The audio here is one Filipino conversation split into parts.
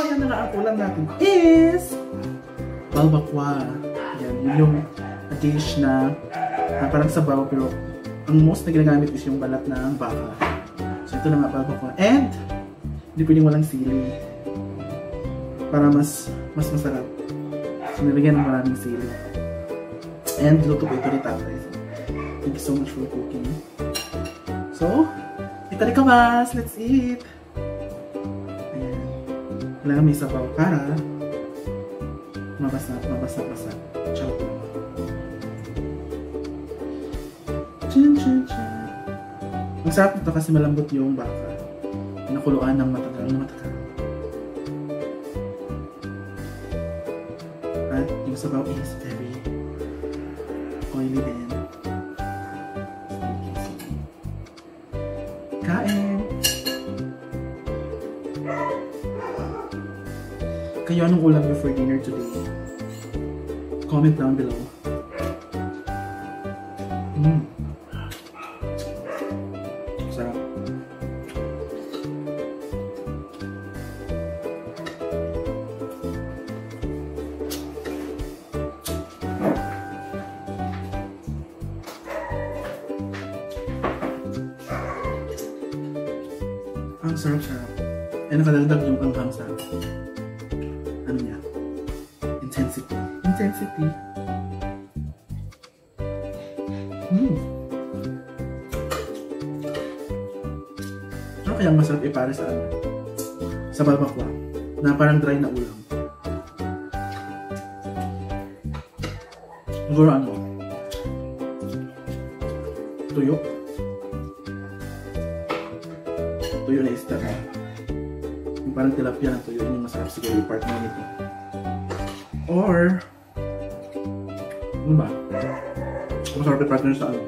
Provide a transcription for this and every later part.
yan na nga ang ulam natin is balbakwa. Yan, yun yung dish na parang sabaw pero ang most na ginagamit is yung balat ng baka. So ito na nga balbakwa. And hindi pwedeng walang sili para mas masarap. So nilagyan ng maraming sili. And luto ko ito ni tatay. So, thank you so much for cooking. So, itarigamas! Let's eat! Ayan. Kailangan may sabaw para mabasa. Ciao. Chin. Ang sarap nito kasi malambot yung baka. Nakuluan ng matagal na matagal. At yung sabaw is very oily din. Kain! Kayo, anong ulam niyo for dinner today? Comment down below. Sarap. Ang sarap-sarap. Eh, nakadagdag yung anghang sa ano niya? Intensity. Ano kayang masarap ipare sa ano? Sa balbakwa na parang dry na ulam. Siguro ano? Tuyo na isda na. Yung parang tilapia na tuyo, yung masarap siguro yung partner nito. Or ano ba? Masarap yung partner sa ano?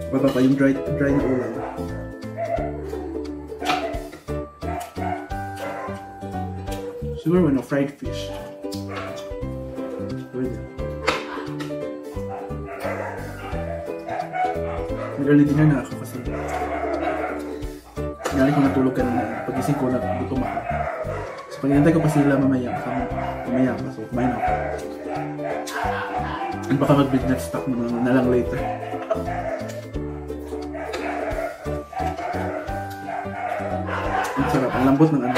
Baba pa yung dry na ulam. Siguro ano, fried fish. Good. Mag-early dinner na ako kasi galing ko natulog kanina. Pag-gising ko na gutom ako. So pag-inantay ko pa sila mamaya pa. So kumain ako. And baka mag-midnight stock na lang later. Ang sarap. Ang lambot ng ano.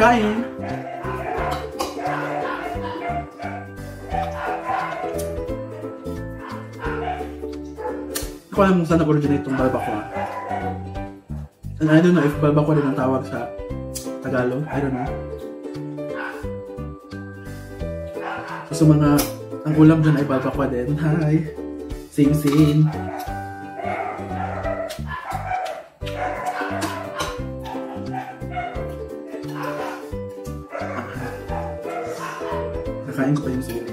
Kain! Hindi ko alam kung saan nag-originate itong balbakwa. And I don't know if balbakwa din ang tawag sa Tagalog. I don't know. So mga, ang ulam dyan ay balbakwa din. Hi! Same. Nakain ko pa yung sili.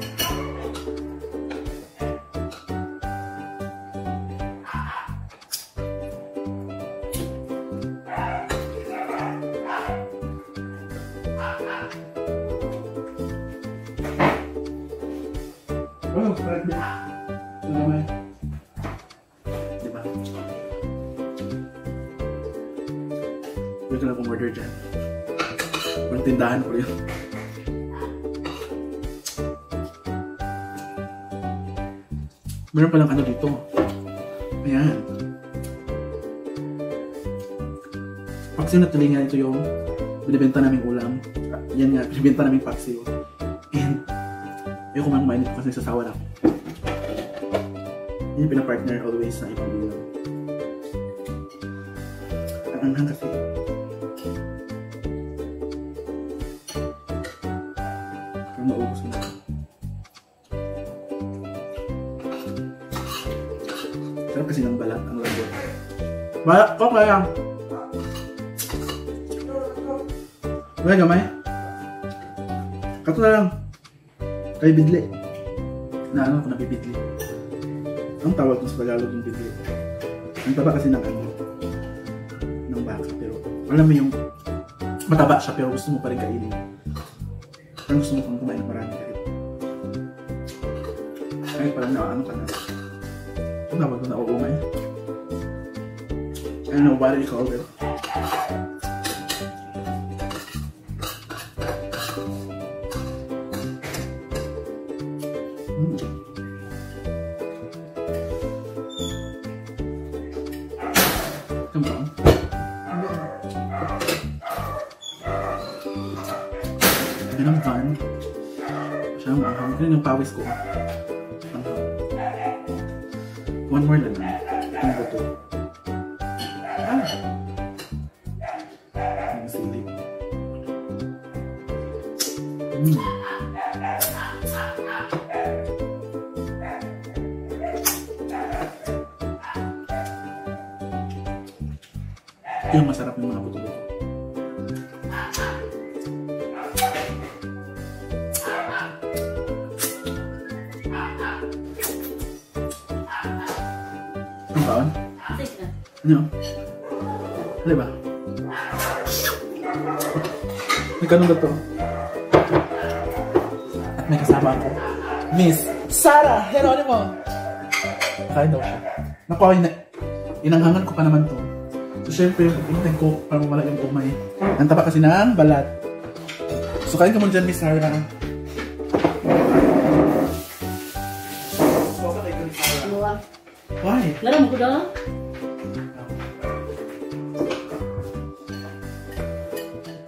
Oh, spread din. Ano naman? Diba? Pwede na akong order dyan. Parang tindahan ko yun. Meron palang ano dito. Ayan. Paksiw na tulingan, ito yung binibenta naming ulam. Yan nga, binibenta naming paksiw. And ayoko mang mainit kasi nagsasawa na ako. Yan yung pinapartner always sa ibang ulam. Ang anghang kasi. Pero maubos na. Sarap kasi ng balat, ang lambot. Balat ko kaya. Wala gamay. Kato na lang. Kay bidli. Na ano ko nabibidli. Ang tawag ng sa Tagalog yung bidli. Ang taba kasi ng ano. Ng baka. Pero alam mo yung mataba siya pero gusto mo pa rin kainin. Parang gusto mo kang kumain ng marami kahit. Kahit parang ano ka na. Ang tawag na uumay. I don't know what you call it. Sabi ng van. Siya ang mahang. Ganun yung pawis ko. One more na lang. Itong buto. Ang silip. Ito yung masarap yung mga buto-buto. Ang baon? Ano? Ano ba? May kanong ba ito? At may kasama ako. Miss Sarah Geronimo! Kain daw siya. Naku, inanghangan ko pa naman to. So, syempre, pinintay ko para mawala yung umay. Ang taba kasi ng balat. So, kain ka muna dyan, Miss Sarah. Why? Garam ko daw?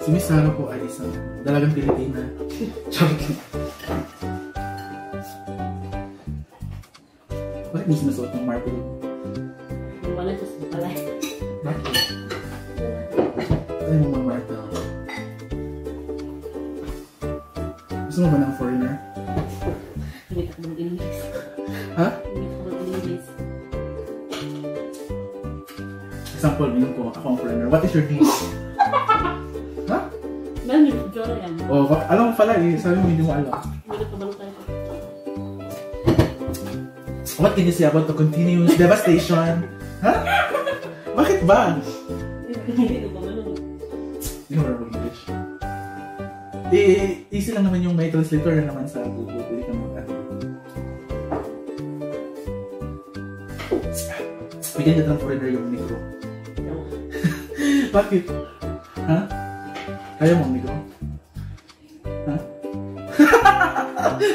Si Miss Sarah po ay isang dalagang Pilipina. Charot lang. Bakit mo sinusuot ng marble? Wala ito sa palay. Bakit? Tayo mo mag-marble. Gusto mo ba ng foreigner? Hindi ka mag-English. Ha? Hindi ka mag-English. Example, minum ko, ako ang foreigner. What is your name? Ha? Meron yung Jora yan. Oh, alam mo pala eh. Sabi mo hindi mo alam. Hindi ka balong tayo. What can you say about the continuous devastation? Ha? Bakit ba? Hindi ka balong. Hindi ko marunong English. Easy lang naman yung may translator na naman sa Google. Pwede ka mag-ano. Bigyan niya ng foreigner yung negro. Bakit? Ha? Kaya mo ang negro? Ha?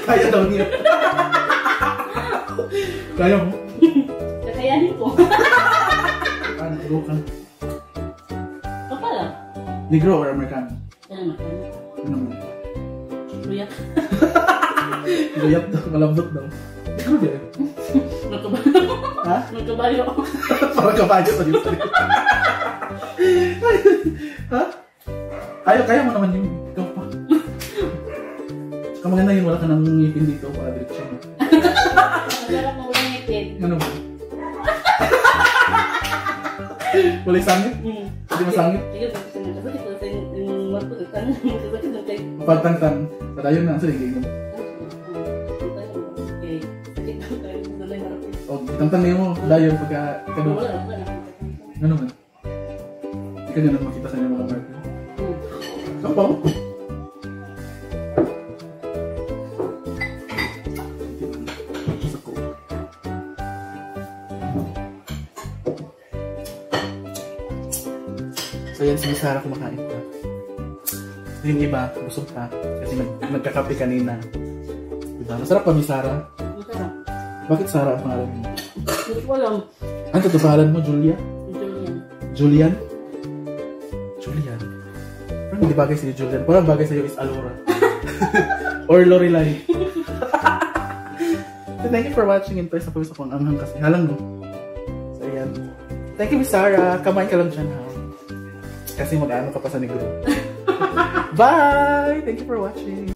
Kaya daw niya. Kaya mo? Kakayanin ko. Paano? Go ka. Kapala. Negro or Americano? Ano naman? Ano mo? Luyak. Gayat daw, malambot daw. Negro din. Nagkabayo. Ha? Nagkabayo. Parang kabayo sa dito. Ha? Kaya mo naman yung ikaw pa. Tsaka maganda yun, wala ka nang ngipin dito para direksyon mo. Nagarap mo walang ngipin. Ano ba? Wala sangit? Hindi masangit? Sige, bakit nagkasakit ko sa yung marko. Nagkasakit ng kay... Pagtang-tang. Padayon na, sa ligay mo. Okay. Sakit daw tayo. Dalay marapin. O, tang-tang niyo mo, dayon pagka ikaw. Wala. Ano man? Hindi ka ganun makita sa inyo mga mark. Kapaw? Sa ko. So yan, si Sarah kumakain pa. Yung iba, busog pa. Kasi nagkakape kanina. Diba? Masarap pa, Miss Sarah. Masarap. Bakit Sarah ang pangalan mo? Hindi ko alam. Ano ito pangalan mo, Julia? Julian. Julian? Julian? Parang hindi bagay sa'yo, Julian. Parang bagay sa'yo is Alora. Or Lorelai. So, thank you for watching. Ito sa pawis akong anghang kasi. Halang no? So, ayan. Thank you, Miss Sarah. Kamain ka lang dyan, ha? Kasi mag-ano ka pa sa negro. Bye! Thank you for watching.